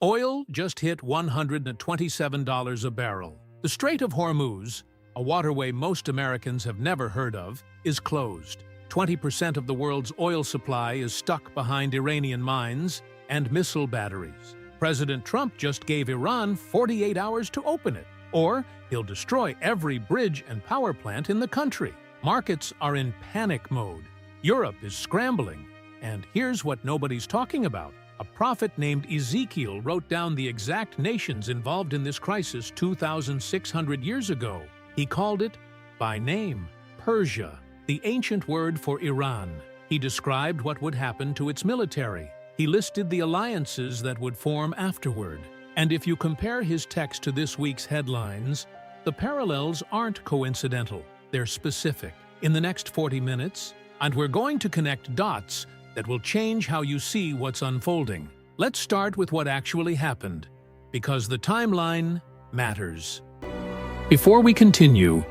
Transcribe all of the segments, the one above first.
Oil just hit $127 a barrel. The Strait of Hormuz, a waterway most Americans have never heard of, is closed. 20% of the world's oil supply is stuck behind Iranian mines and missile batteries. President Trump just gave Iran 48 hours to open it, or he'll destroy every bridge and power plant in the country. Markets are in panic mode. Europe is scrambling. And here's what nobody's talking about. A prophet named Ezekiel wrote down the exact nations involved in this crisis 2,600 years ago. He called it, by name, Persia, the ancient word for Iran. He described what would happen to its military. He listed the alliances that would form afterward. And if you compare his text to this week's headlines, the parallels aren't coincidental. They're specific. In the next 40 minutes, and we're going to connect dots that will change how you see what's unfolding. Let's start with what actually happened, because the timeline matters. Before we continue,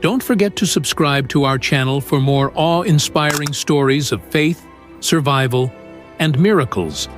don't forget to subscribe to our channel for more awe-inspiring stories of faith, survival, and miracles.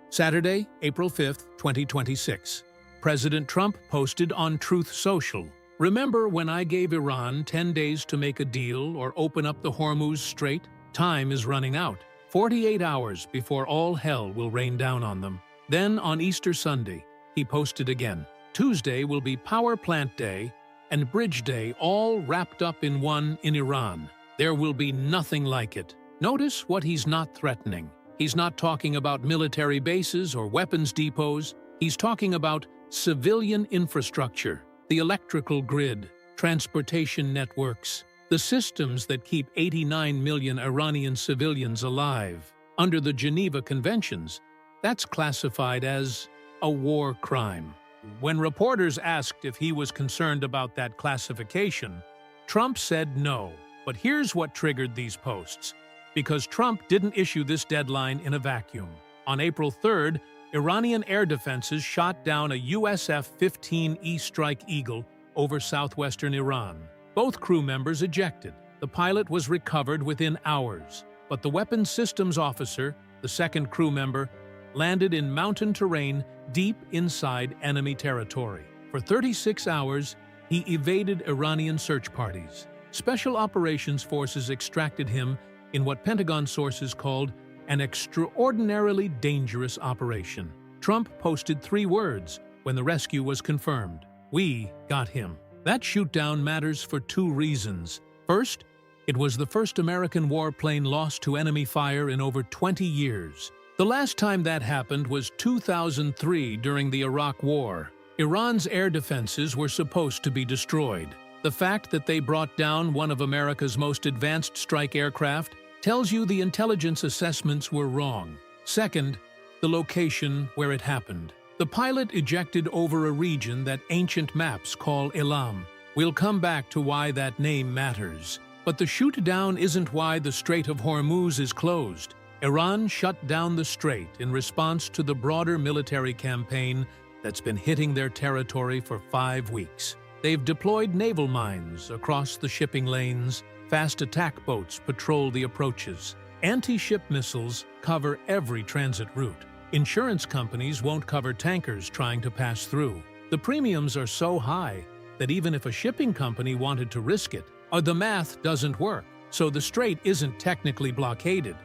Saturday, April 5th, 2026. President Trump posted on Truth Social. Remember when I gave Iran 10 days to make a deal or open up the Hormuz Strait? Time is running out. 48 hours before all hell will rain down on them. Then on Easter Sunday, he posted again. Tuesday will be Power Plant Day and Bridge Day all wrapped up in one in Iran. There will be nothing like it. Notice what he's not threatening. He's not talking about military bases or weapons depots. He's talking about civilian infrastructure, the electrical grid, transportation networks, the systems that keep 89 million Iranian civilians alive. Under the Geneva Conventions, that's classified as a war crime. When reporters asked if he was concerned about that classification, Trump said no. But here's what triggered these posts. Because Trump didn't issue this deadline in a vacuum. On April 3rd, Iranian air defenses shot down a US F-15E Strike Eagle over southwestern Iran. Both crew members ejected. The pilot was recovered within hours, but the weapons systems officer, the second crew member, landed in mountain terrain deep inside enemy territory. For 36 hours, he evaded Iranian search parties. Special operations forces extracted him in what Pentagon sources called an extraordinarily dangerous operation. Trump posted 3 words when the rescue was confirmed. We got him. That shootdown matters for 2 reasons. First, it was the first American warplane lost to enemy fire in over 20 years. The last time that happened was 2003 during the Iraq War. Iran's air defenses were supposed to be destroyed. The fact that they brought down one of America's most advanced strike aircraft tells you the intelligence assessments were wrong. Second, the location where it happened. The pilot ejected over a region that ancient maps call Elam. We'll come back to why that name matters. But the shootdown isn't why the Strait of Hormuz is closed. Iran shut down the strait in response to the broader military campaign that's been hitting their territory for 5 weeks. They've deployed naval mines across the shipping lanes. Fast attack boats patrol the approaches. Anti-ship missiles cover every transit route. Insurance companies won't cover tankers trying to pass through. The premiums are so high that even if a shipping company wanted to risk it, the math doesn't work. So the strait isn't technically blockaded.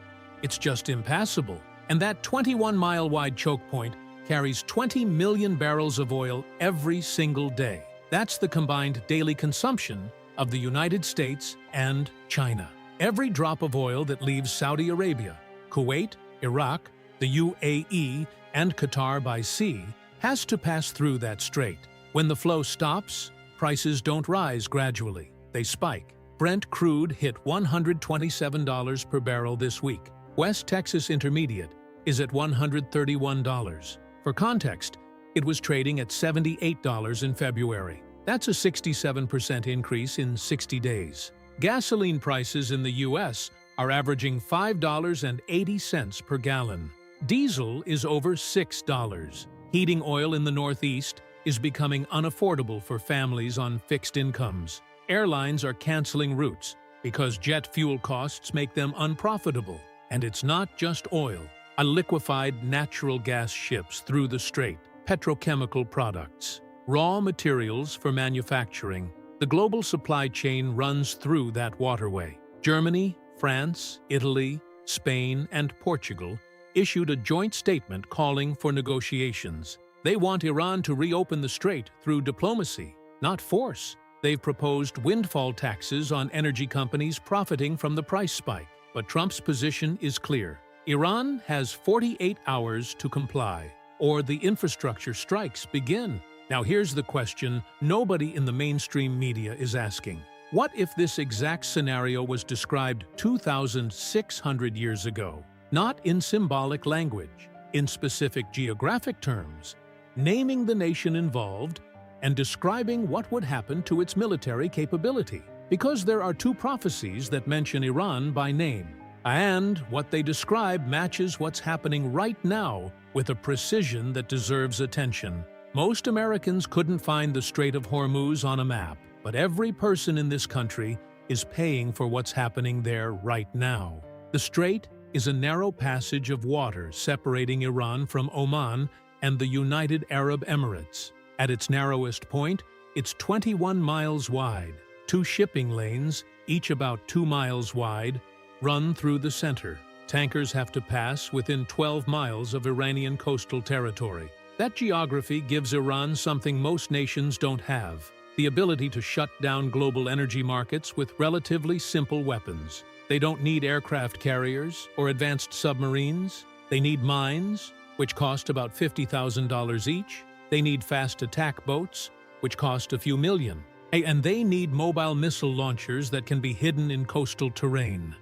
It's just impassable. And that 21-mile-wide choke point carries 20 million barrels of oil every single day. That's the combined daily consumption of the United States and China. Every drop of oil that leaves Saudi Arabia, Kuwait, Iraq, the UAE, and Qatar by sea has to pass through that strait. When the flow stops, prices don't rise gradually. They spike. Brent crude hit $127 per barrel this week. West Texas Intermediate is at $131. For context, it was trading at $78 in February. That's a 67% increase in 60 days. Gasoline prices in the U.S. are averaging $5.80 per gallon. Diesel is over $6. Heating oil in the Northeast is becoming unaffordable for families on fixed incomes. Airlines are canceling routes because jet fuel costs make them unprofitable. And it's not just oil. a liquefied natural gas ships through the strait, petrochemical products, raw materials for manufacturing. The global supply chain runs through that waterway. Germany, France, Italy, Spain, and Portugal issued a joint statement calling for negotiations. They want Iran to reopen the strait through diplomacy, not force. They've proposed windfall taxes on energy companies profiting from the price spike. But Trump's position is clear. Iran has 48 hours to comply, or the infrastructure strikes begin. Now here's the question nobody in the mainstream media is asking. What if this exact scenario was described 2,600 years ago? Not in symbolic language, in specific geographic terms, naming the nation involved and describing what would happen to its military capability. Because there are two prophecies that mention Iran by name, and what they describe matches what's happening right now with a precision that deserves attention. Most Americans couldn't find the Strait of Hormuz on a map, but every person in this country is paying for what's happening there right now. The strait is a narrow passage of water separating Iran from Oman and the United Arab Emirates. At its narrowest point, it's 21 miles wide. Two shipping lanes, each about 2 miles wide, run through the center. Tankers have to pass within 12 miles of Iranian coastal territory. That geography gives Iran something most nations don't have: the ability to shut down global energy markets with relatively simple weapons. They don't need aircraft carriers or advanced submarines. They need mines, which cost about $50,000 each. They need fast attack boats, which cost a few million. And they need mobile missile launchers that can be hidden in coastal terrain.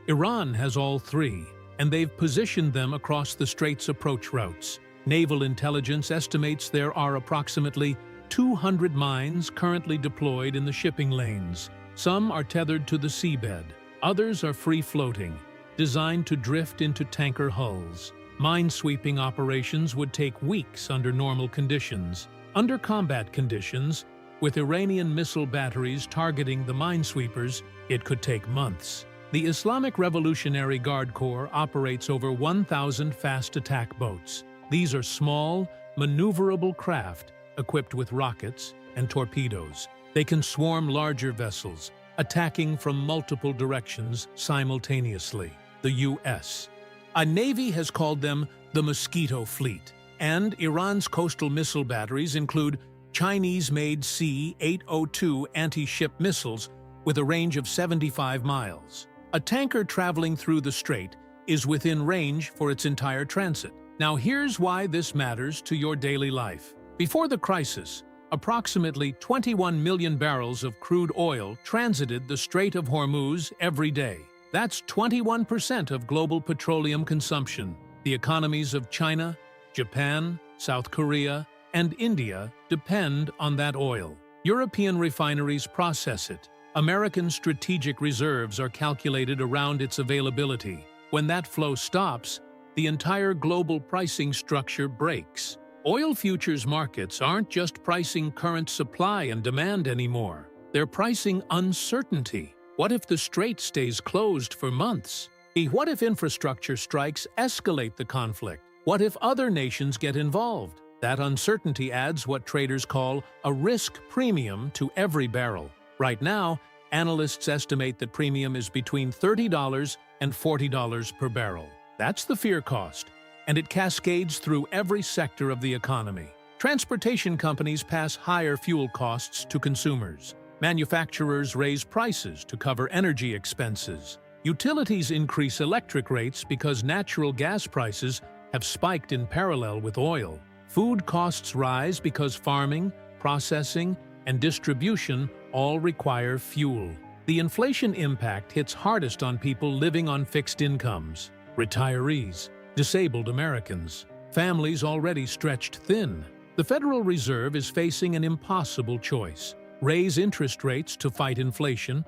Iran has all three, and they've positioned them across the strait's approach routes. Naval intelligence estimates there are approximately 200 mines currently deployed in the shipping lanes. Some are tethered to the seabed. Others are free-floating, designed to drift into tanker hulls. Mine-sweeping operations would take weeks under normal conditions. Under combat conditions, with Iranian missile batteries targeting the minesweepers, it could take months. The Islamic Revolutionary Guard Corps operates over 1,000 fast attack boats. These are small, maneuverable craft equipped with rockets and torpedoes. They can swarm larger vessels, attacking from multiple directions simultaneously. The U.S. A Navy has called them the Mosquito Fleet, and Iran's coastal missile batteries include Chinese-made C-802 anti-ship missiles with a range of 75 miles. A tanker traveling through the strait is within range for its entire transit. Now here's why this matters to your daily life. Before the crisis, approximately 21 million barrels of crude oil transited the Strait of Hormuz every day. That's 21% of global petroleum consumption. The economies of China, Japan, South Korea, and India depend on that oil. European refineries process it. American strategic reserves are calculated around its availability. When that flow stops, the entire global pricing structure breaks. Oil futures markets aren't just pricing current supply and demand anymore. They're pricing uncertainty. What if the strait stays closed for months? What if infrastructure strikes escalate the conflict? What if other nations get involved? That uncertainty adds what traders call a risk premium to every barrel. Right now, analysts estimate that premium is between $30 and $40 per barrel. That's the fear cost, and it cascades through every sector of the economy. Transportation companies pass higher fuel costs to consumers. Manufacturers raise prices to cover energy expenses. Utilities increase electric rates because natural gas prices have spiked in parallel with oil. Food costs rise because farming, processing, and distribution all require fuel. The inflation impact hits hardest on people living on fixed incomes: retirees, disabled Americans, families already stretched thin. The Federal Reserve is facing an impossible choice: raise interest rates to fight inflation,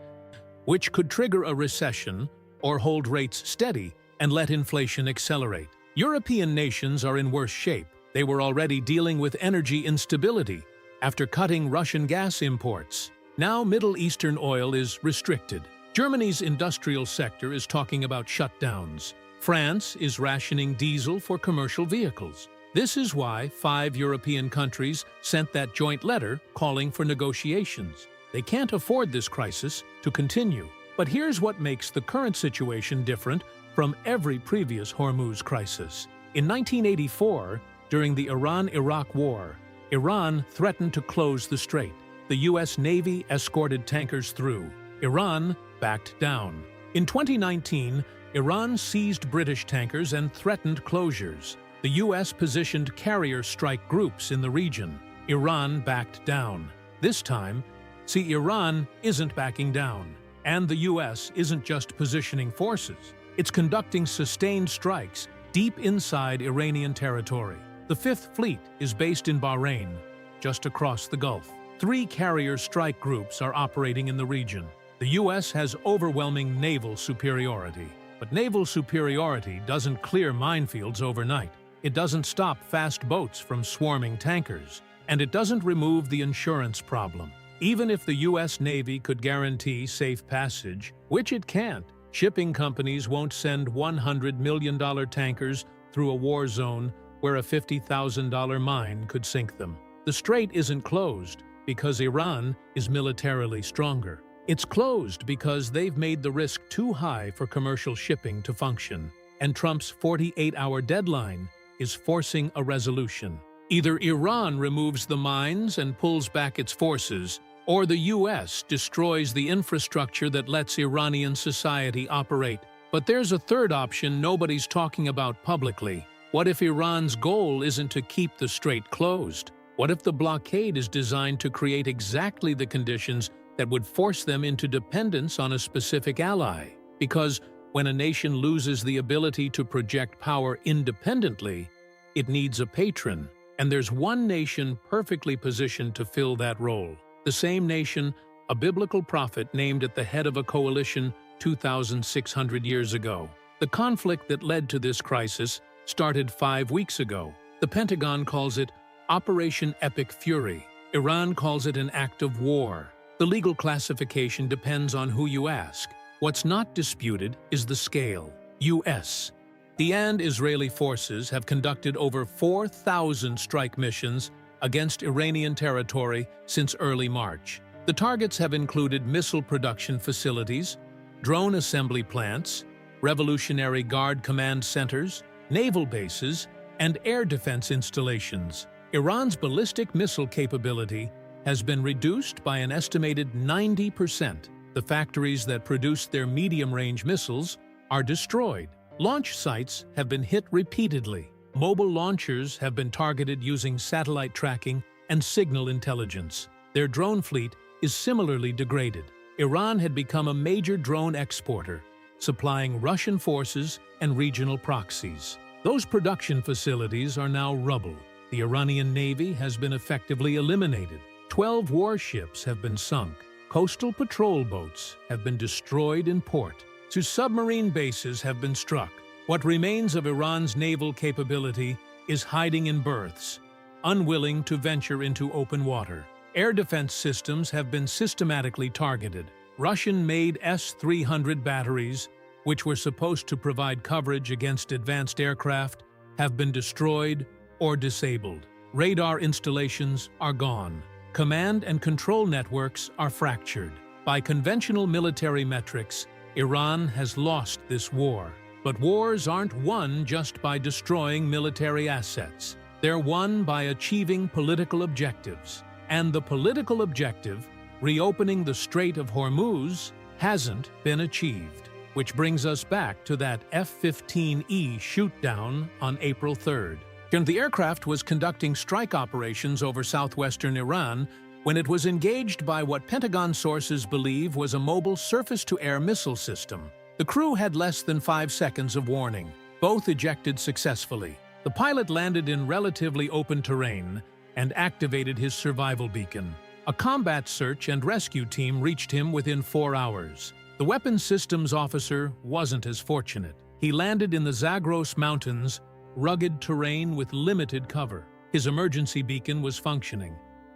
which could trigger a recession, or hold rates steady and let inflation accelerate. European nations are in worse shape. They were already dealing with energy instability after cutting Russian gas imports. Now Middle Eastern oil is restricted. Germany's industrial sector is talking about shutdowns. France is rationing diesel for commercial vehicles. This is why 5 European countries sent that joint letter calling for negotiations. They can't afford this crisis to continue. But here's what makes the current situation different from every previous Hormuz crisis. In 1984, during the Iran-Iraq War, Iran threatened to close the strait. The U.S. Navy escorted tankers through. Iran backed down. In 2019, Iran seized British tankers and threatened closures. The U.S. positioned carrier strike groups in the region. Iran backed down. This time, see, Iran isn't backing down. And the U.S. isn't just positioning forces. It's conducting sustained strikes deep inside Iranian territory. The Fifth Fleet is based in Bahrain, just across the Gulf. 3 carrier strike groups are operating in the region. The U.S. has overwhelming naval superiority. But naval superiority doesn't clear minefields overnight. It doesn't stop fast boats from swarming tankers. And it doesn't remove the insurance problem. Even if the U.S. Navy could guarantee safe passage, which it can't, shipping companies won't send $100 million tankers through a war zone where a $50,000 mine could sink them. The strait isn't closed because Iran is militarily stronger. It's closed because they've made the risk too high for commercial shipping to function. And Trump's 48-hour deadline is forcing a resolution. Either Iran removes the mines and pulls back its forces, or the U.S. destroys the infrastructure that lets Iranian society operate. But there's a third option nobody's talking about publicly. What if Iran's goal isn't to keep the strait closed? What if the blockade is designed to create exactly the conditions that would force them into dependence on a specific ally? Because when a nation loses the ability to project power independently, it needs a patron. And there's one nation perfectly positioned to fill that role. The same nation, a biblical prophet named at the head of a coalition 2,600 years ago. The conflict that led to this crisis started 5 weeks ago. The Pentagon calls it Operation Epic Fury. Iran calls it an act of war. The legal classification depends on who you ask. What's not disputed is the scale. U.S. and Israeli forces have conducted over 4,000 strike missions against Iranian territory since early March. The targets have included missile production facilities, drone assembly plants, Revolutionary Guard command centers, naval bases, and air defense installations. Iran's ballistic missile capability has been reduced by an estimated 90%. The factories that produce their medium-range missiles are destroyed. Launch sites have been hit repeatedly. Mobile launchers have been targeted using satellite tracking and signal intelligence. Their drone fleet is similarly degraded. Iran had become a major drone exporter, supplying Russian forces and regional proxies. Those production facilities are now rubble. The Iranian Navy has been effectively eliminated. 12 warships have been sunk. Coastal patrol boats have been destroyed in port. 2 submarine bases have been struck. What remains of Iran's naval capability is hiding in berths, unwilling to venture into open water. Air defense systems have been systematically targeted. Russian-made S-300 batteries, which were supposed to provide coverage against advanced aircraft, have been destroyed or disabled. Radar installations are gone. Command and control networks are fractured. By conventional military metrics, Iran has lost this war. But wars aren't won just by destroying military assets. They're won by achieving political objectives. And the political objective, reopening the Strait of Hormuz, hasn't been achieved. Which brings us back to that F-15E shootdown on April 3rd. And the aircraft was conducting strike operations over southwestern Iran when it was engaged by what Pentagon sources believe was a mobile surface-to-air missile system. The crew had less than 5 seconds of warning. Both ejected successfully. The pilot landed in relatively open terrain and activated his survival beacon. A combat search and rescue team reached him within 4 hours. The weapons systems officer wasn't as fortunate. He landed in the Zagros Mountains, rugged terrain with limited cover. His emergency beacon was functioning,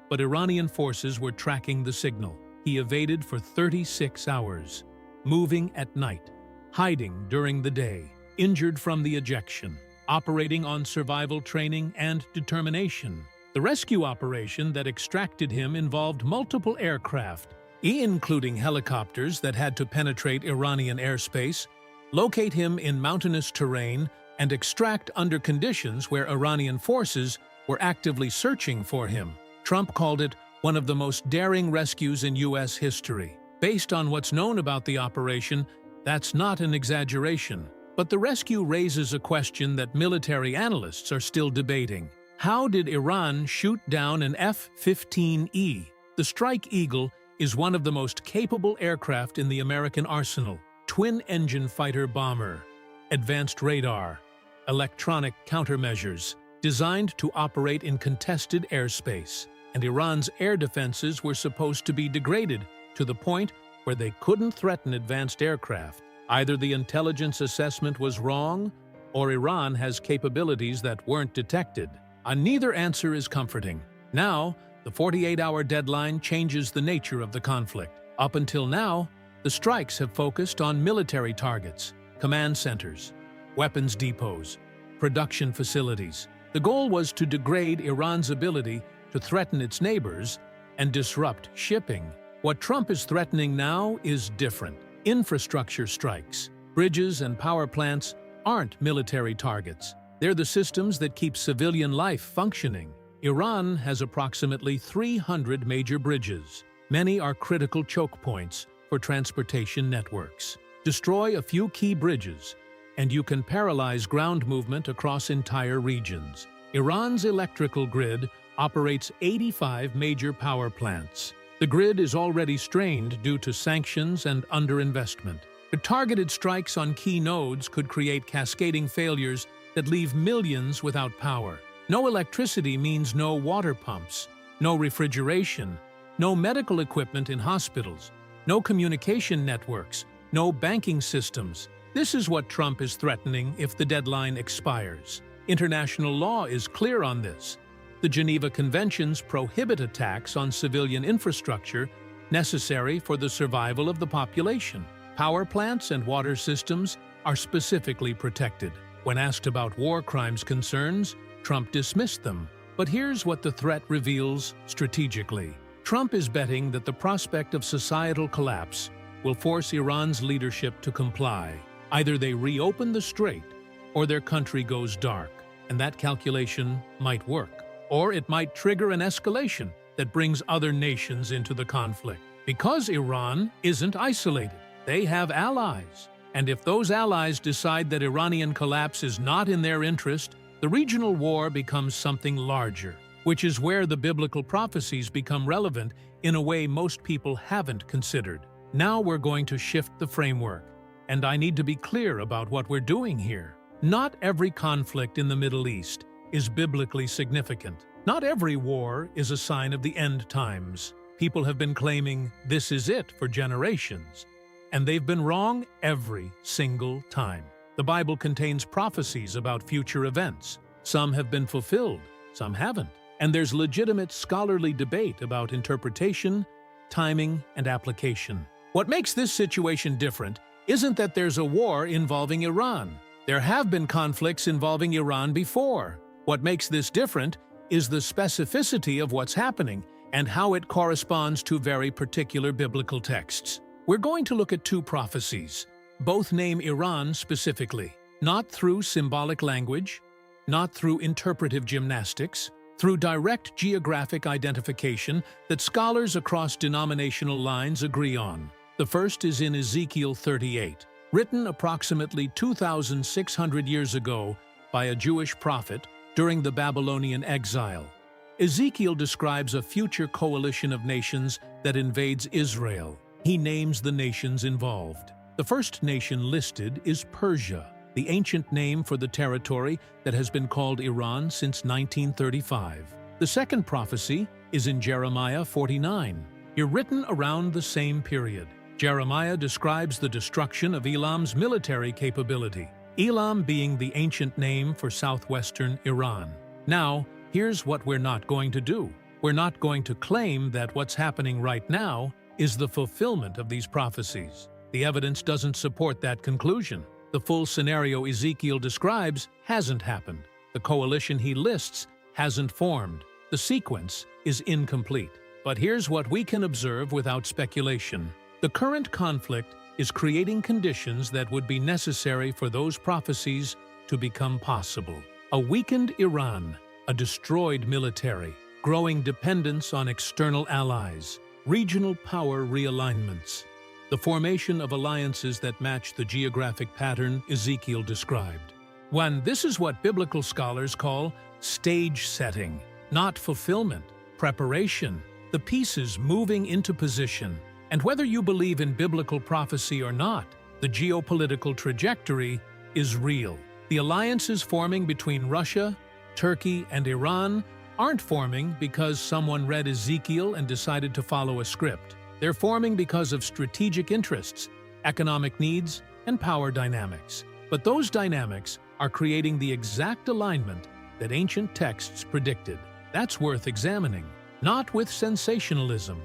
but Iranian forces were tracking the signal. He evaded for 36 hours, moving at night, hiding during the day. injured from the ejection, operating on survival training and determination. The rescue operation that extracted him involved multiple aircraft, including helicopters that had to penetrate Iranian airspace, locate him in mountainous terrain, and extract under conditions where Iranian forces were actively searching for him. Trump called it one of the most daring rescues in U.S. history. Based on what's known about the operation, that's not an exaggeration. But the rescue raises a question that military analysts are still debating. How did Iran shoot down an F-15E? The Strike Eagle is one of the most capable aircraft in the American arsenal. Twin-engine fighter bomber, advanced radar, electronic countermeasures, designed to operate in contested airspace. And Iran's air defenses were supposed to be degraded to the point where they couldn't threaten advanced aircraft. Either the intelligence assessment was wrong, or Iran has capabilities that weren't detected. Neither answer is comforting. Now, the 48-hour deadline changes the nature of the conflict. Up until now, the strikes have focused on military targets, command centers, weapons depots, production facilities. The goal was to degrade Iran's ability to threaten its neighbors and disrupt shipping. What Trump is threatening now is different. Infrastructure strikes. Bridges and power plants aren't military targets. They're the systems that keep civilian life functioning. Iran has approximately 300 major bridges. Many are critical choke points for transportation networks. Destroy a few key bridges, and you can paralyze ground movement across entire regions. Iran's electrical grid operates 85 major power plants. The grid is already strained due to sanctions and underinvestment. But targeted strikes on key nodes could create cascading failures that leave millions without power. No electricity means no water pumps, no refrigeration, no medical equipment in hospitals, no communication networks, no banking systems. This is what Trump is threatening if the deadline expires. International law is clear on this. The Geneva Conventions prohibit attacks on civilian infrastructure necessary for the survival of the population. Power plants and water systems are specifically protected. When asked about war crimes concerns, Trump dismissed them. But here's what the threat reveals strategically. Trump is betting that the prospect of societal collapse will force Iran's leadership to comply. Either they reopen the strait or their country goes dark, and that calculation might work. Or it might trigger an escalation that brings other nations into the conflict. Because Iran isn't isolated, they have allies. And if those allies decide that Iranian collapse is not in their interest, the regional war becomes something larger, which is where the biblical prophecies become relevant in a way most people haven't considered. Now we're going to shift the framework, and I need to be clear about what we're doing here. Not every conflict in the Middle East is biblically significant. Not every war is a sign of the end times. People have been claiming this is it for generations, and they've been wrong every single time. The Bible contains prophecies about future events. Some have been fulfilled, some haven't. And there's legitimate scholarly debate about interpretation, timing, and application. What makes this situation different isn't that there's a war involving Iran. There have been conflicts involving Iran before. What makes this different is the specificity of what's happening and how it corresponds to very particular biblical texts. We're going to look at two prophecies. Both name Iran specifically, not through symbolic language, not through interpretive gymnastics, through direct geographic identification that scholars across denominational lines agree on. The first is in Ezekiel 38, written approximately 2,600 years ago by a Jewish prophet during the Babylonian exile. Ezekiel describes a future coalition of nations that invades Israel. He names the nations involved. The first nation listed is Persia, the ancient name for the territory that has been called Iran since 1935. The second prophecy is in Jeremiah 49. You're written around the same period. Jeremiah describes the destruction of Elam's military capability, Elam being the ancient name for southwestern Iran. Now, here's what we're not going to do. We're not going to claim that what's happening right now is the fulfillment of these prophecies. The evidence doesn't support that conclusion. The full scenario Ezekiel describes hasn't happened. The coalition he lists hasn't formed. The sequence is incomplete. But here's what we can observe without speculation. The current conflict is creating conditions that would be necessary for those prophecies to become possible. A weakened Iran, a destroyed military, growing dependence on external allies, regional power realignments, the formation of alliances that match the geographic pattern Ezekiel described. This is what biblical scholars call stage setting, not fulfillment, preparation, the pieces moving into position. And whether you believe in biblical prophecy or not, the geopolitical trajectory is real. The alliances forming between Russia, Turkey, and Iran aren't forming because someone read Ezekiel and decided to follow a script. They're forming because of strategic interests, economic needs, and power dynamics. But those dynamics are creating the exact alignment that ancient texts predicted. That's worth examining, not with sensationalism,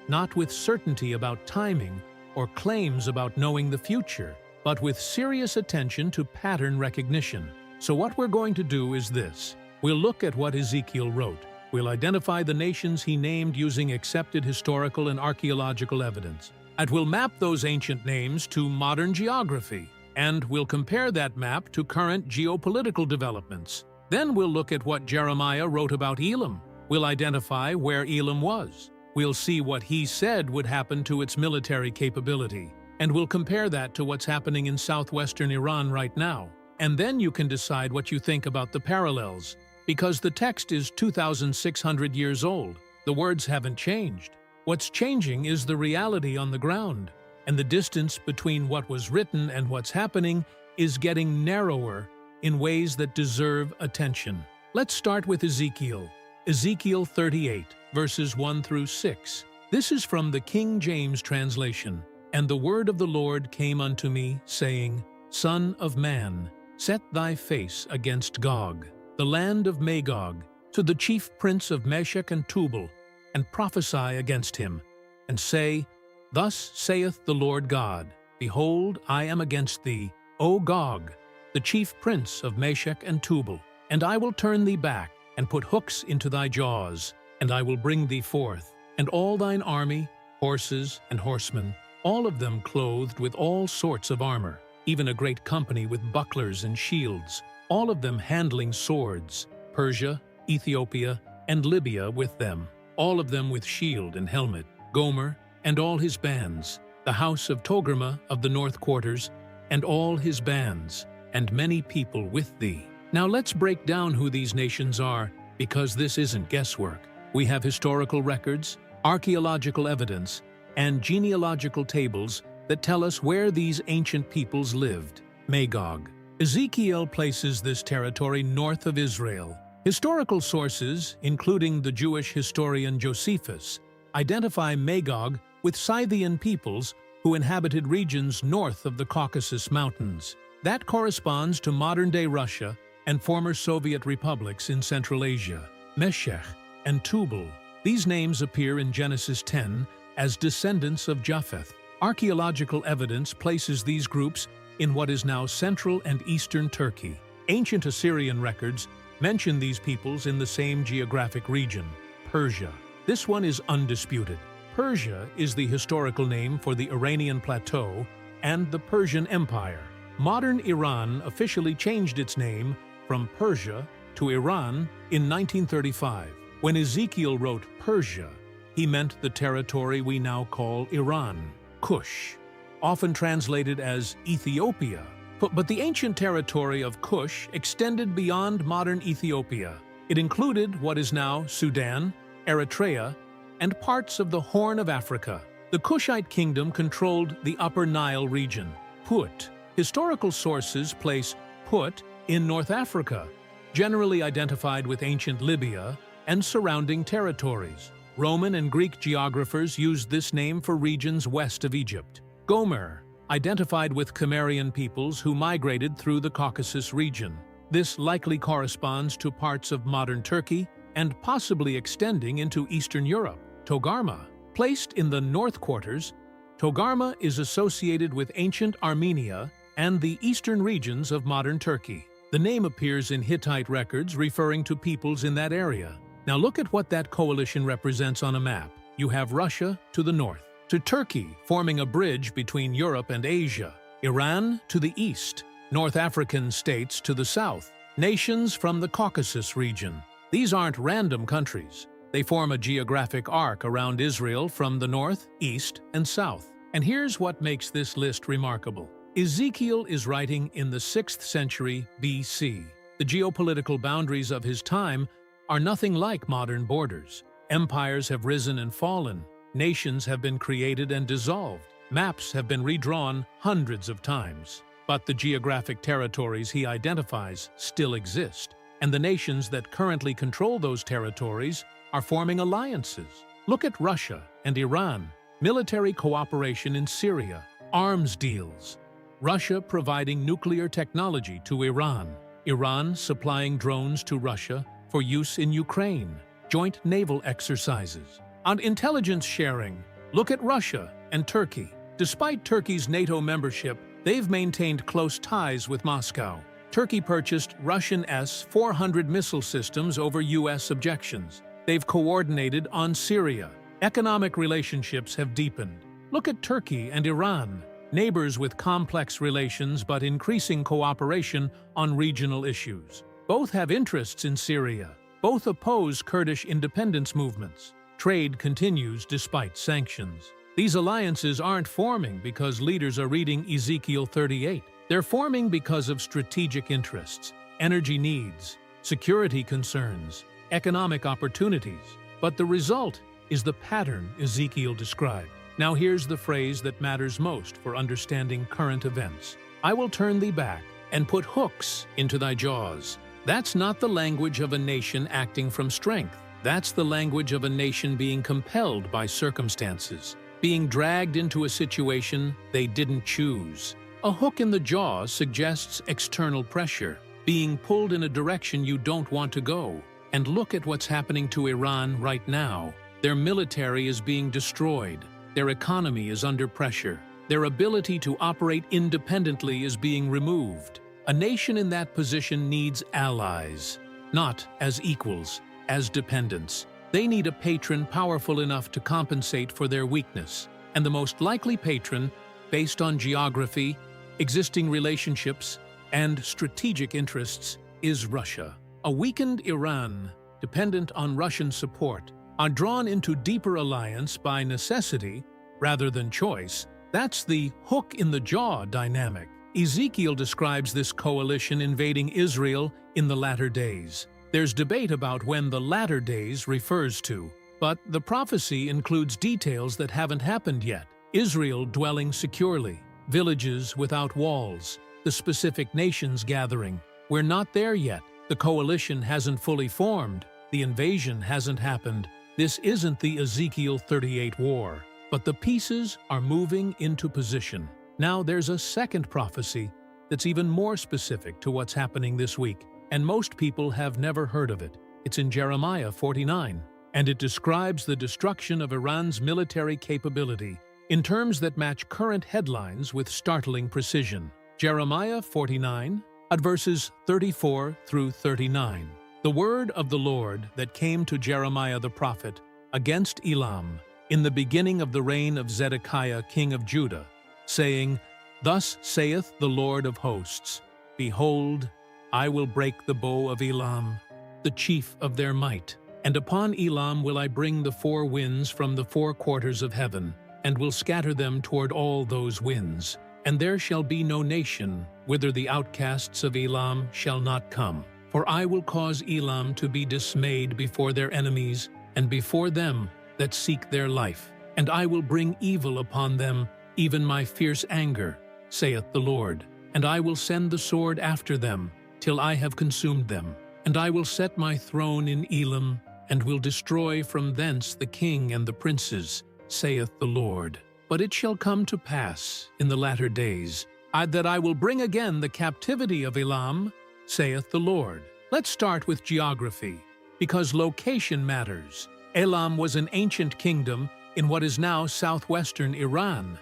not with certainty about timing or claims about knowing the future, but with serious attention to pattern recognition. So what we're going to do is this. We'll look at what Ezekiel wrote. We'll identify the nations he named using accepted historical and archaeological evidence. And we'll map those ancient names to modern geography. And we'll compare that map to current geopolitical developments. Then we'll look at what Jeremiah wrote about Elam. We'll identify where Elam was. We'll see what he said would happen to its military capability. And we'll compare that to what's happening in southwestern Iran right now. And then you can decide what you think about the parallels. Because the text is 2,600 years old, the words haven't changed. What's changing is the reality on the ground, and the distance between what was written and what's happening is getting narrower in ways that deserve attention. Let's start with Ezekiel. Ezekiel 38, verses 1 through 6. This is from the King James translation. And the word of the Lord came unto me, saying, Son of man, set thy face against Gog, the land of Magog, to the chief prince of Meshech and Tubal, and prophesy against him, and say, Thus saith the Lord God, Behold, I am against thee, O Gog, the chief prince of Meshech and Tubal, and I will turn thee back, and put hooks into thy jaws, and I will bring thee forth, and all thine army, horses and horsemen, all of them clothed with all sorts of armor, even a great company with bucklers and shields, all of them handling swords, Persia, Ethiopia, and Libya with them, all of them with shield and helmet, Gomer, and all his bands, the house of Togarmah of the north quarters, and all his bands, and many people with thee. Now let's break down who these nations are, because this isn't guesswork. We have historical records, archaeological evidence, and genealogical tables that tell us where these ancient peoples lived. Magog. Ezekiel places this territory north of Israel. Historical sources, including the Jewish historian Josephus, identify Magog with Scythian peoples who inhabited regions north of the Caucasus Mountains. That corresponds to modern-day Russia and former Soviet republics in Central Asia. Meshech and Tubal. These names appear in Genesis 10 as descendants of Japheth. Archaeological evidence places these groups in what is now central and eastern Turkey. Ancient Assyrian records mention these peoples in the same geographic region, Persia. This one is undisputed. Persia is the historical name for the Iranian plateau and the Persian Empire. Modern Iran officially changed its name from Persia to Iran in 1935. When Ezekiel wrote Persia, he meant the territory we now call Iran, Kush, often translated as Ethiopia. But the ancient territory of Kush extended beyond modern Ethiopia. It included what is now Sudan, Eritrea, and parts of the Horn of Africa. The Kushite kingdom controlled the Upper Nile region, Put. Historical sources place Put in North Africa, generally identified with ancient Libya and surrounding territories. Roman and Greek geographers used this name for regions west of Egypt. Gomer, identified with Cimmerian peoples who migrated through the Caucasus region. This likely corresponds to parts of modern Turkey and possibly extending into Eastern Europe. Togarmah, placed in the north quarters, Togarmah is associated with ancient Armenia and the eastern regions of modern Turkey. The name appears in Hittite records referring to peoples in that area. Now look at what that coalition represents on a map. You have Russia to the north, to Turkey forming a bridge between Europe and Asia, Iran to the east, North African states to the south, nations from the Caucasus region. These aren't random countries. They form a geographic arc around Israel from the north, east, and south. And here's what makes this list remarkable. Ezekiel is writing in the 6th century BC. The geopolitical boundaries of his time are nothing like modern borders. Empires have risen and fallen. Nations have been created and dissolved. Maps have been redrawn hundreds of times. But the geographic territories he identifies still exist. And the nations that currently control those territories are forming alliances. Look at Russia and Iran. Military cooperation in Syria. Arms deals. Russia providing nuclear technology to Iran. Iran supplying drones to Russia for use in Ukraine. Joint naval exercises. On intelligence sharing, look at Russia and Turkey. Despite Turkey's NATO membership, they've maintained close ties with Moscow. Turkey purchased Russian S-400 missile systems over U.S. objections. They've coordinated on Syria. Economic relationships have deepened. Look at Turkey and Iran, neighbors with complex relations but increasing cooperation on regional issues. Both have interests in Syria. Both oppose Kurdish independence movements. Trade continues despite sanctions. These alliances aren't forming because leaders are reading Ezekiel 38. They're forming because of strategic interests, energy needs, security concerns, economic opportunities. But the result is the pattern Ezekiel described. Now here's the phrase that matters most for understanding current events. I will turn thee back and put hooks into thy jaws. That's not the language of a nation acting from strength. That's the language of a nation being compelled by circumstances, being dragged into a situation they didn't choose. A hook in the jaw suggests external pressure, being pulled in a direction you don't want to go. And look at what's happening to Iran right now. Their military is being destroyed. Their economy is under pressure. Their ability to operate independently is being removed. A nation in that position needs allies, not as equals, as dependents. They need a patron powerful enough to compensate for their weakness. And the most likely patron, based on geography, existing relationships, and strategic interests, is Russia. A weakened Iran, dependent on Russian support, are drawn into deeper alliance by necessity rather than choice. That's the hook in the jaw dynamic. Ezekiel describes this coalition invading Israel in the latter days. There's debate about when the latter days refers to, but the prophecy includes details that haven't happened yet. Israel dwelling securely, villages without walls, the specific nations gathering. We're not there yet. The coalition hasn't fully formed. The invasion hasn't happened. This isn't the Ezekiel 38 war, but the pieces are moving into position. Now there's a second prophecy that's even more specific to what's happening this week, and most people have never heard of it. It's in Jeremiah 49, and it describes the destruction of Iran's military capability in terms that match current headlines with startling precision. Jeremiah 49, at verses 34 through 39. The word of the Lord that came to Jeremiah the prophet against Elam in the beginning of the reign of Zedekiah king of Judah, saying, Thus saith the Lord of hosts, Behold, I will break the bow of Elam, the chief of their might, and upon Elam will I bring the four winds from the four quarters of heaven, and will scatter them toward all those winds. And there shall be no nation, whither the outcasts of Elam shall not come. For I will cause Elam to be dismayed before their enemies, and before them that seek their life. And I will bring evil upon them, even my fierce anger, saith the Lord. And I will send the sword after them, till I have consumed them. And I will set my throne in Elam, and will destroy from thence the king and the princes, saith the Lord. But it shall come to pass in the latter days, that I will bring again the captivity of Elam, saith the Lord. Let's start with geography, because location matters. Elam was an ancient kingdom in what is now southwestern Iran.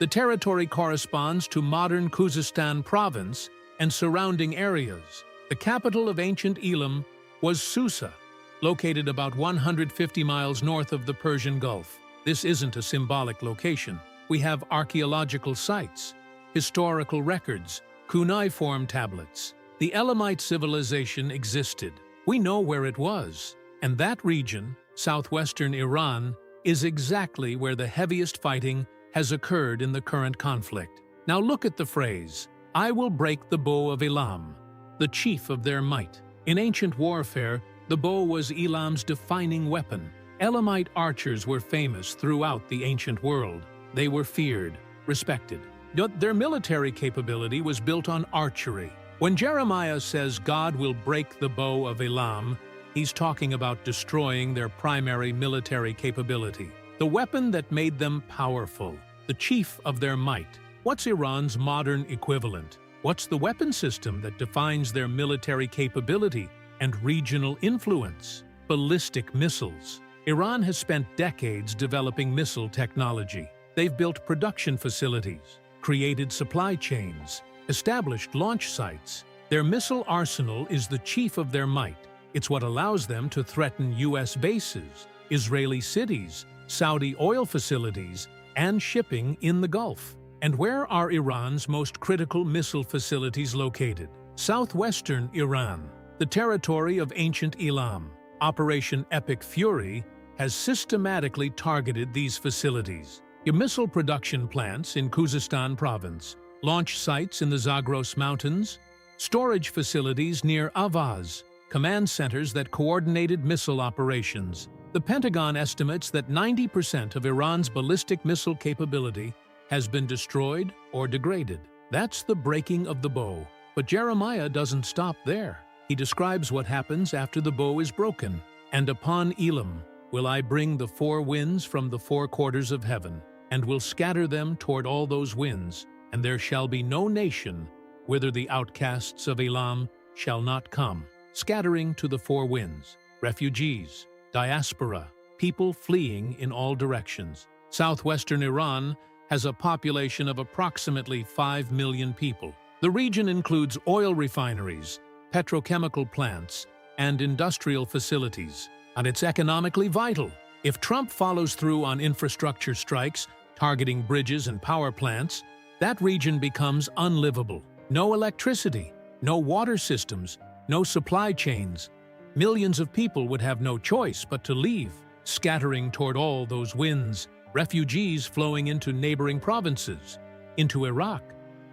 The territory corresponds to modern Khuzestan province and surrounding areas. The capital of ancient Elam was Susa, located about 150 miles north of the Persian Gulf. This isn't a symbolic location. We have archaeological sites, historical records, cuneiform tablets. The Elamite civilization existed. We know where it was, and that region, southwestern Iran, is exactly where the heaviest fighting has occurred in the current conflict. Now look at the phrase, "I will break the bow of Elam," the chief of their might. In ancient warfare, the bow was Elam's defining weapon. Elamite archers were famous throughout the ancient world. They were feared, respected. But their military capability was built on archery. When Jeremiah says God will break the bow of Elam, he's talking about destroying their primary military capability, the weapon that made them powerful, the chief of their might. What's Iran's modern equivalent? What's the weapon system that defines their military capability and regional influence? Ballistic missiles. Iran has spent decades developing missile technology. They've built production facilities, created supply chains, established launch sites. Their missile arsenal is the chief of their might. It's what allows them to threaten U.S. bases, Israeli cities, Saudi oil facilities, and shipping in the Gulf. And where are Iran's most critical missile facilities located? Southwestern Iran, the territory of ancient Elam. Operation Epic Fury has systematically targeted these facilities. Missile production plants in Khuzestan province, launch sites in the Zagros Mountains, storage facilities near Avaz, command centers that coordinated missile operations. The Pentagon estimates that 90% of Iran's ballistic missile capability has been destroyed or degraded. That's the breaking of the bow. But Jeremiah doesn't stop there. He describes what happens after the bow is broken. "And upon Elam will I bring the four winds from the four quarters of heaven, and will scatter them toward all those winds, and there shall be no nation whither the outcasts of Elam shall not come." Scattering to the four winds, refugees, diaspora, people fleeing in all directions. Southwestern Iran has a population of approximately 5 million people. The region includes oil refineries, petrochemical plants, and industrial facilities, and it's economically vital. If Trump follows through on infrastructure strikes, targeting bridges and power plants, that region becomes unlivable. No electricity, no water systems, no supply chains. Millions of people would have no choice but to leave, scattering toward all those winds, refugees flowing into neighboring provinces, into Iraq,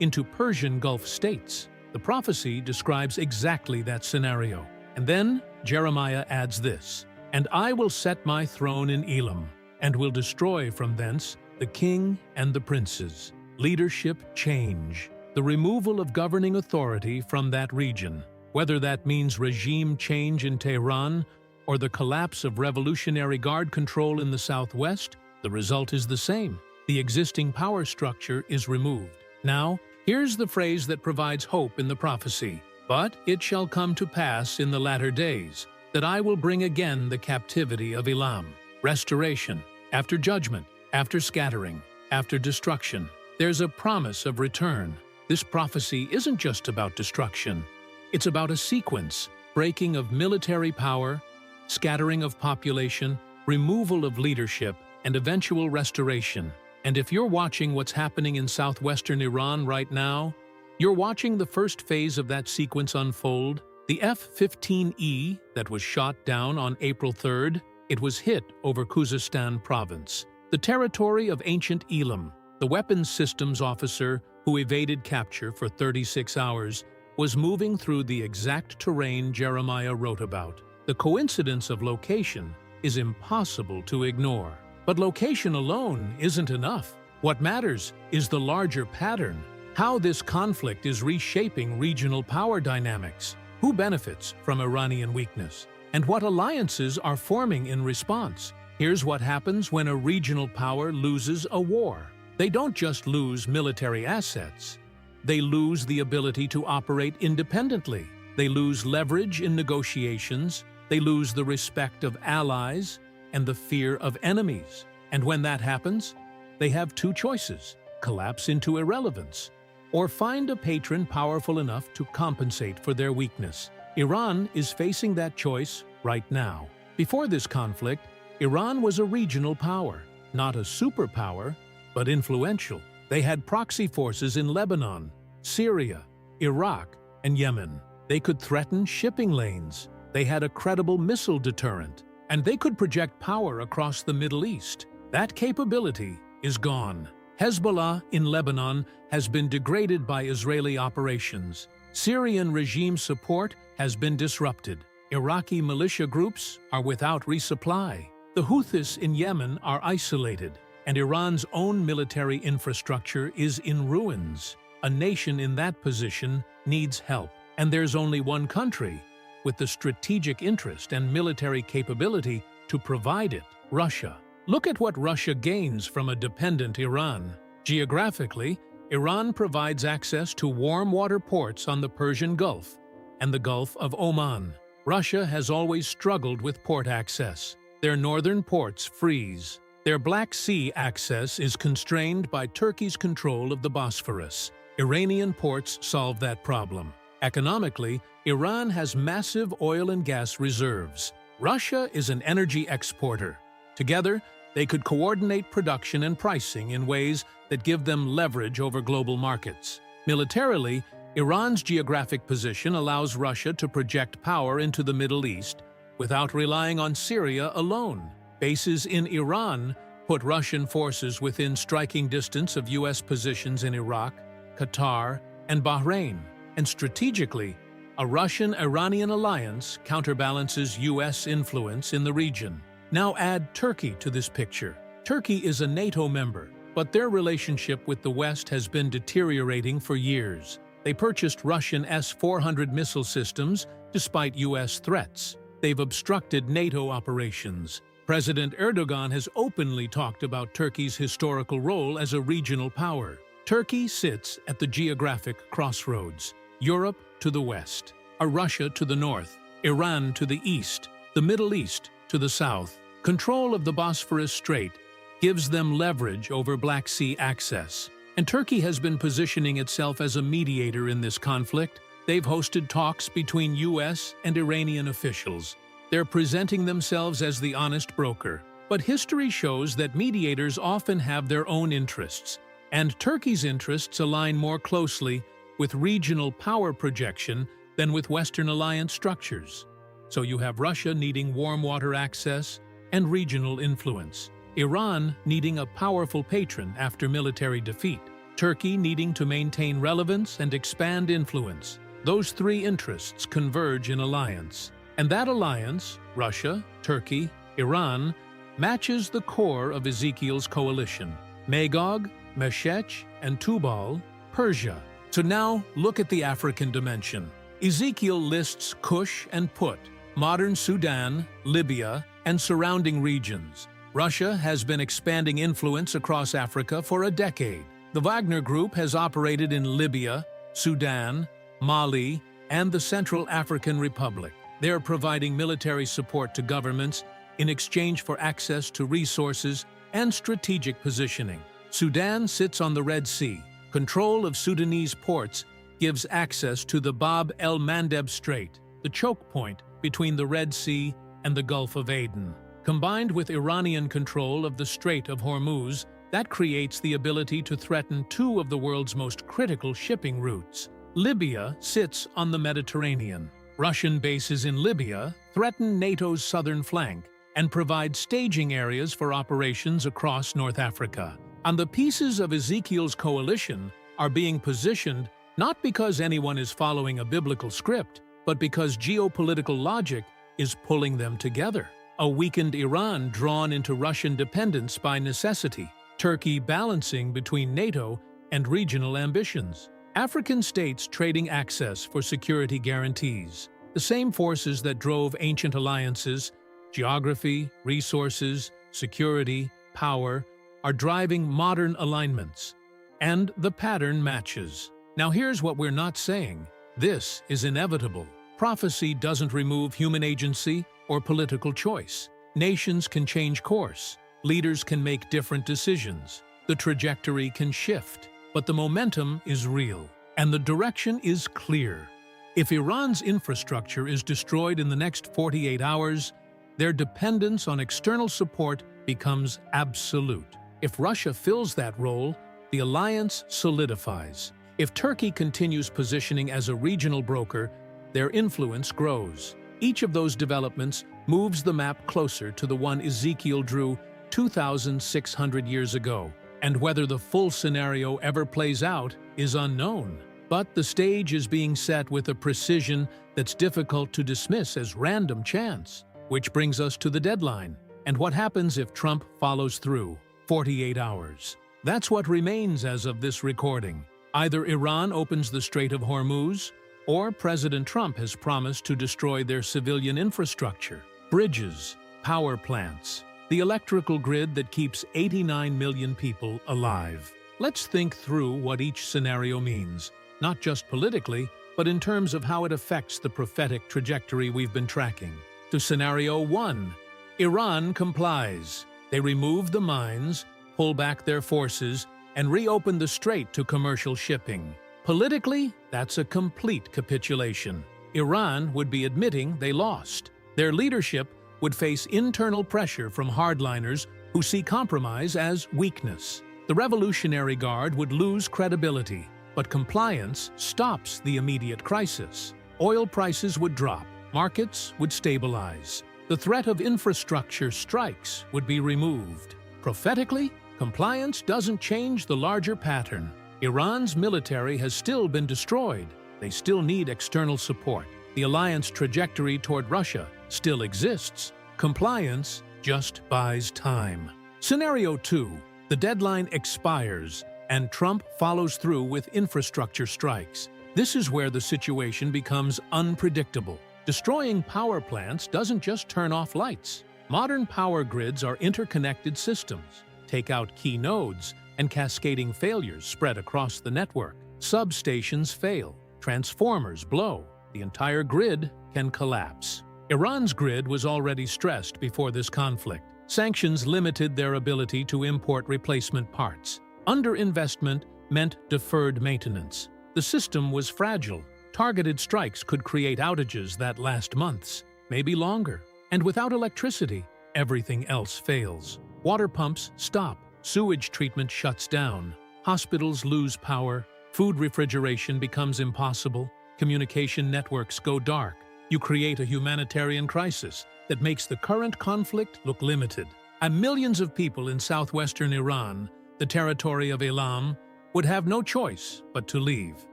into Persian Gulf states. The prophecy describes exactly that scenario. And then Jeremiah adds this, "And I will set my throne in Elam, and will destroy from thence the king and the princes." Leadership change, the removal of governing authority from that region. Whether that means regime change in Tehran or the collapse of Revolutionary Guard control in the southwest, the result is the same. The existing power structure is removed. Now, here's the phrase that provides hope in the prophecy. "But it shall come to pass in the latter days, that I will bring again the captivity of Elam." Restoration, after judgment, after scattering, after destruction. There's a promise of return. This prophecy isn't just about destruction. It's about a sequence, breaking of military power, scattering of population, removal of leadership, and eventual restoration. And if you're watching what's happening in southwestern Iran right now, you're watching the first phase of that sequence unfold. The F-15E that was shot down on April 3rd, it was hit over Khuzestan province, the territory of ancient Elam. The weapons systems officer who evaded capture for 36 hours was moving through the exact terrain Jeremiah wrote about. The coincidence of location is impossible to ignore. But location alone isn't enough. What matters is the larger pattern, how this conflict is reshaping regional power dynamics, who benefits from Iranian weakness, and what alliances are forming in response. Here's what happens when a regional power loses a war. They don't just lose military assets. They lose the ability to operate independently. They lose leverage in negotiations. They lose the respect of allies and the fear of enemies. And when that happens, they have two choices: collapse into irrelevance, or find a patron powerful enough to compensate for their weakness. Iran is facing that choice right now. Before this conflict, Iran was a regional power, not a superpower, but influential. They had proxy forces in Lebanon, Syria, Iraq, and Yemen. They could threaten shipping lanes. They had a credible missile deterrent, and they could project power across the Middle East. That capability is gone. Hezbollah in Lebanon has been degraded by Israeli operations. Syrian regime support has been disrupted. Iraqi militia groups are without resupply. The Houthis in Yemen are isolated, and Iran's own military infrastructure is in ruins. A nation in that position needs help, and there's only one country with the strategic interest and military capability to provide it: Russia. Look at what Russia gains from a dependent Iran. Geographically, Iran provides access to warm water ports on the Persian Gulf and the Gulf of Oman. Russia has always struggled with port access. Their northern ports freeze. Their Black Sea access is constrained by Turkey's control of the Bosphorus. Iranian ports solve that problem. Economically, Iran has massive oil and gas reserves. Russia is an energy exporter. Together, they could coordinate production and pricing in ways that give them leverage over global markets. Militarily, Iran's geographic position allows Russia to project power into the Middle East without relying on Syria alone. Bases in Iran put Russian forces within striking distance of U.S. positions in Iraq, Qatar, and Bahrain. And strategically, a Russian-Iranian alliance counterbalances U.S. influence in the region. Now add Turkey to this picture. Turkey is a NATO member, but their relationship with the West has been deteriorating for years. They purchased Russian S-400 missile systems despite U.S. threats. They've obstructed NATO operations. President Erdogan has openly talked about Turkey's historical role as a regional power. Turkey sits at the geographic crossroads: Europe to the west, a Russia to the north, Iran to the east, the Middle East to the south. Control of the Bosphorus Strait gives them leverage over Black Sea access. And Turkey has been positioning itself as a mediator in this conflict. They've hosted talks between U.S. and Iranian officials. They're presenting themselves as the honest broker. But history shows that mediators often have their own interests, and Turkey's interests align more closely with regional power projection than with Western alliance structures. So you have Russia needing warm water access and regional influence, Iran needing a powerful patron after military defeat, Turkey needing to maintain relevance and expand influence. Those three interests converge in alliance. And that alliance, Russia, Turkey, Iran, matches the core of Ezekiel's coalition: Magog, Meshech, and Tubal, Persia. So now look at the African dimension. Ezekiel lists Kush and Put, modern Sudan, Libya, and surrounding regions. Russia has been expanding influence across Africa for a decade. The Wagner Group has operated in Libya, Sudan, Mali, and the Central African Republic. They are providing military support to governments in exchange for access to resources and strategic positioning. Sudan sits on the Red Sea. Control of Sudanese ports gives access to the Bab el-Mandeb Strait, the choke point between the Red Sea and the Gulf of Aden. Combined with Iranian control of the Strait of Hormuz, that creates the ability to threaten two of the world's most critical shipping routes. Libya sits on the Mediterranean. Russian bases in Libya threaten NATO's southern flank and provide staging areas for operations across North Africa. And the pieces of Ezekiel's coalition are being positioned not because anyone is following a biblical script, but because geopolitical logic is pulling them together. A weakened Iran drawn into Russian dependence by necessity, Turkey balancing between NATO and regional ambitions, African states trading access for security guarantees. The same forces that drove ancient alliances, geography, resources, security, power, are driving modern alignments. And the pattern matches. Now here's what we're not saying. This is inevitable. Prophecy doesn't remove human agency or political choice. Nations can change course. Leaders can make different decisions. The The trajectory can shift, but the momentum is real, and the direction is clear. If Iran's infrastructure is destroyed in the next 48 hours, their dependence on external support becomes absolute. If Russia fills that role, the alliance solidifies. If Turkey continues positioning as a regional broker, their influence grows. Each of those developments moves the map closer to the one Ezekiel drew 2,600 years ago. And whether the full scenario ever plays out is unknown. But the stage is being set with a precision that's difficult to dismiss as random chance. Which brings us to the deadline. And what happens if Trump follows through? 48 hours. That's what remains as of this recording. Either Iran opens the Strait of Hormuz, or President Trump has promised to destroy their civilian infrastructure, bridges, power plants, the electrical grid that keeps 89 million people alive. Let's think through what each scenario means, not just politically, but in terms of how it affects the prophetic trajectory we've been tracking. To Scenario 1, Iran complies. They remove the mines, pull back their forces, and reopen the strait to commercial shipping. Politically, that's a complete capitulation. Iran would be admitting they lost. Their leadership would face internal pressure from hardliners who see compromise as weakness. The Revolutionary Guard would lose credibility, but compliance stops the immediate crisis. Oil prices would drop, markets would stabilize. The threat of infrastructure strikes would be removed. Prophetically, compliance doesn't change the larger pattern. Iran's military has still been destroyed. They still need external support. The alliance trajectory toward Russia still exists. Compliance just buys time. Scenario 2. The deadline expires, and Trump follows through with infrastructure strikes. This is where the situation becomes unpredictable. Destroying power plants doesn't just turn off lights. Modern power grids are interconnected systems. Take out key nodes, and cascading failures spread across the network. Substations fail. Transformers blow. The entire grid can collapse. Iran's grid was already stressed before this conflict. Sanctions limited their ability to import replacement parts. Underinvestment meant deferred maintenance. The system was fragile. Targeted strikes could create outages that last months, maybe longer. And without electricity, everything else fails. Water pumps stop. Sewage treatment shuts down. Hospitals lose power. Food refrigeration becomes impossible. Communication networks go dark. You create a humanitarian crisis that makes the current conflict look limited. And millions of people in southwestern Iran, the territory of Elam, would have no choice but to leave.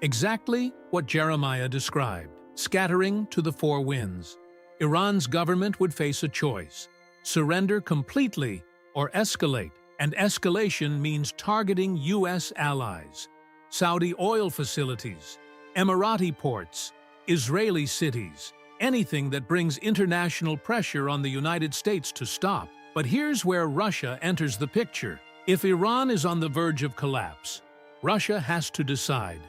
Exactly what Jeremiah described, scattering to the four winds. Iran's government would face a choice: surrender completely or escalate. And escalation means targeting U.S. allies, Saudi oil facilities, Emirati ports, Israeli cities, anything that brings international pressure on the United States to stop. But here's where Russia enters the picture. If Iran is on the verge of collapse, Russia has to decide: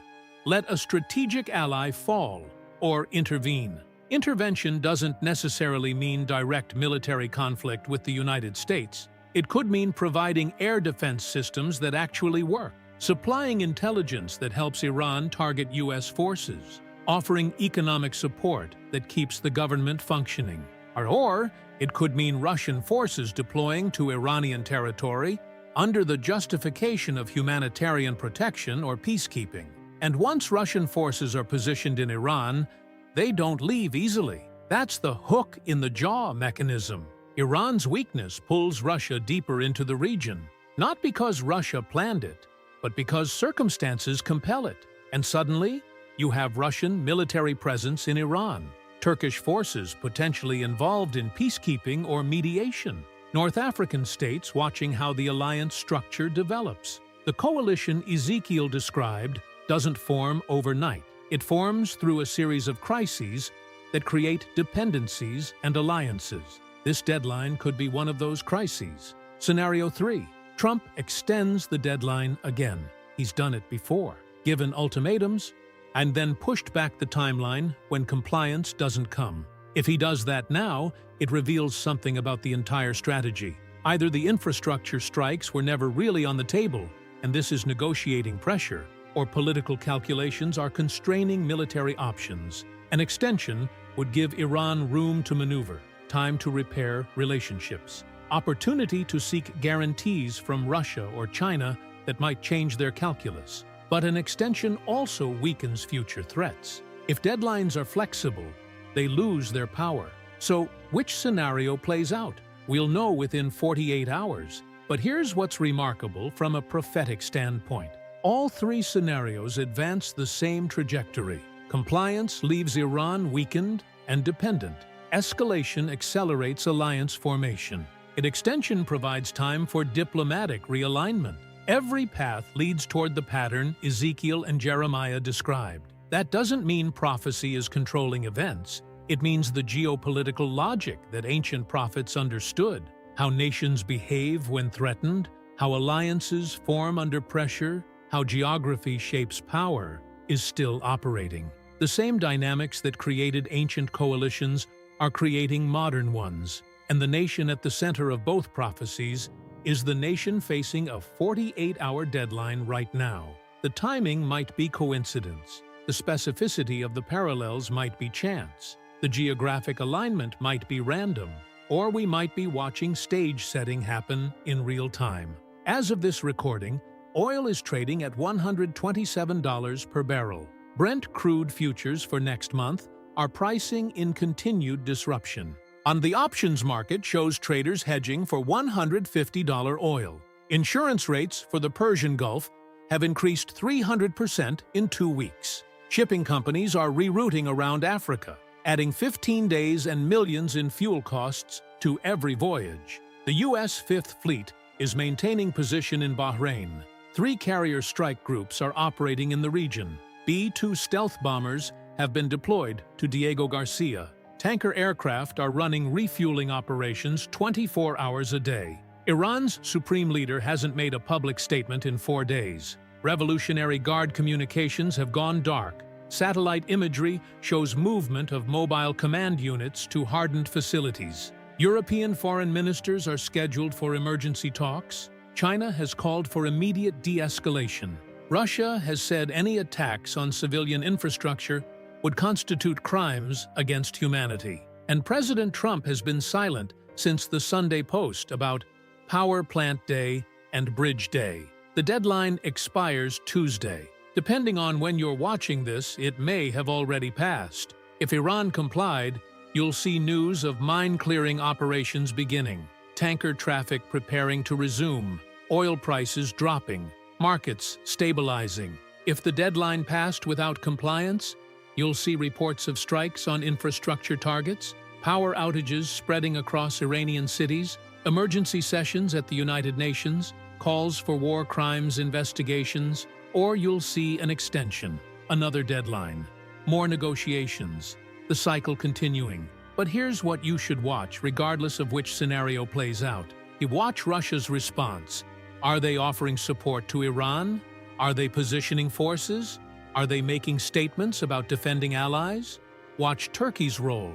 let a strategic ally fall or intervene. Intervention doesn't necessarily mean direct military conflict with the United States. It could mean providing air defense systems that actually work, supplying intelligence that helps Iran target U.S. forces, offering economic support that keeps the government functioning. Or it could mean Russian forces deploying to Iranian territory under the justification of humanitarian protection or peacekeeping. And once Russian forces are positioned in Iran, they don't leave easily. That's the hook in the jaw mechanism. Iran's weakness pulls Russia deeper into the region, not because Russia planned it, but because circumstances compel it. And suddenly, you have Russian military presence in Iran, Turkish forces potentially involved in peacekeeping or mediation, North African states watching how the alliance structure develops. The coalition Ezekiel described doesn't form overnight. It forms through a series of crises that create dependencies and alliances. This deadline could be one of those crises. Scenario 3. Trump extends the deadline again. He's done it before, given ultimatums, and then pushed back the timeline when compliance doesn't come. If he does that now, it reveals something about the entire strategy. Either the infrastructure strikes were never really on the table, and this is negotiating pressure, or political calculations are constraining military options. An extension would give Iran room to maneuver, time to repair relationships, opportunity to seek guarantees from Russia or China that might change their calculus. But an extension also weakens future threats. If deadlines are flexible, they lose their power. So, which scenario plays out? We'll know within 48 hours. But here's what's remarkable from a prophetic standpoint. All three scenarios advance the same trajectory. Compliance leaves Iran weakened and dependent. Escalation accelerates alliance formation. An extension provides time for diplomatic realignment. Every path leads toward the pattern Ezekiel and Jeremiah described. That doesn't mean prophecy is controlling events. It means the geopolitical logic that ancient prophets understood, how nations behave when threatened, how alliances form under pressure, how geography shapes power, is still operating. The same dynamics that created ancient coalitions are creating modern ones, and the nation at the center of both prophecies is the nation facing a 48-hour deadline right now. The timing might be coincidence. The specificity of the parallels might be chance. The geographic alignment might be random, or we might be watching stage setting happen in real time. As of this recording, oil is trading at $127 per barrel. Brent crude futures for next month are pricing in continued disruption. On the options market shows traders hedging for $150 oil. Insurance rates for the Persian Gulf have increased 300% in 2 weeks. Shipping companies are rerouting around Africa, adding 15 days and millions in fuel costs to every voyage. The U.S. Fifth Fleet is maintaining position in Bahrain. 3 carrier strike groups are operating in the region. B-2 stealth bombers have been deployed to Diego Garcia. Tanker aircraft are running refueling operations 24 hours a day. Iran's supreme leader hasn't made a public statement in 4 days. Revolutionary Guard communications have gone dark. Satellite imagery shows movement of mobile command units to hardened facilities. European foreign ministers are scheduled for emergency talks. China has called for immediate de-escalation. Russia has said any attacks on civilian infrastructure would constitute crimes against humanity. And President Trump has been silent since the Sunday Post about Power Plant Day and Bridge Day. The deadline expires Tuesday. Depending on when you're watching this, it may have already passed. If Iran complied, you'll see news of mine-clearing operations beginning, tanker traffic preparing to resume, oil prices dropping, markets stabilizing. If the deadline passed without compliance, you'll see reports of strikes on infrastructure targets, power outages spreading across Iranian cities, emergency sessions at the United Nations, calls for war crimes investigations, or you'll see an extension, another deadline, more negotiations, the cycle continuing. But here's what you should watch regardless of which scenario plays out. You watch Russia's response. Are they offering support to Iran? Are they positioning forces? Are they making statements about defending allies? Watch Turkey's role.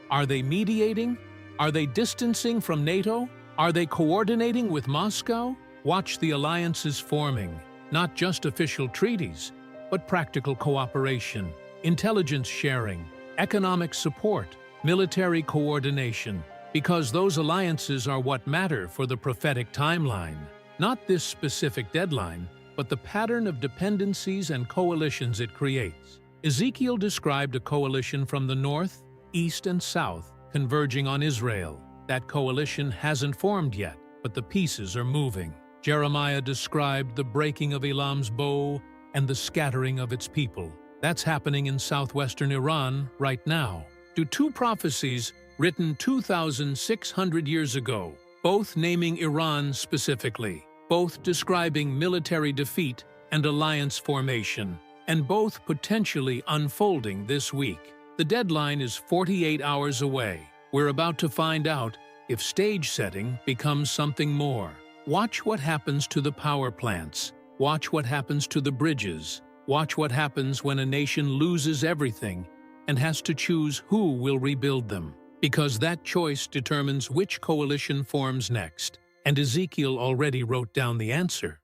Are they mediating? Are they distancing from NATO? Are they coordinating with Moscow? Watch the alliances forming, not just official treaties, but practical cooperation, intelligence sharing, economic support, military coordination, because those alliances are what matter for the prophetic timeline. Not this specific deadline, but the pattern of dependencies and coalitions it creates. Ezekiel described a coalition from the north, east, and south converging on Israel. That coalition hasn't formed yet, but the pieces are moving. Jeremiah described the breaking of Elam's bow and the scattering of its people. That's happening in southwestern Iran right now. To 2 prophecies written 2,600 years ago, both naming Iran specifically, both describing military defeat and alliance formation, and both potentially unfolding this week. The deadline is 48 hours away. We're about to find out if stage setting becomes something more. Watch what happens to the power plants. Watch what happens to the bridges. Watch what happens when a nation loses everything and has to choose who will rebuild them. Because that choice determines which coalition forms next. And Ezekiel already wrote down the answer.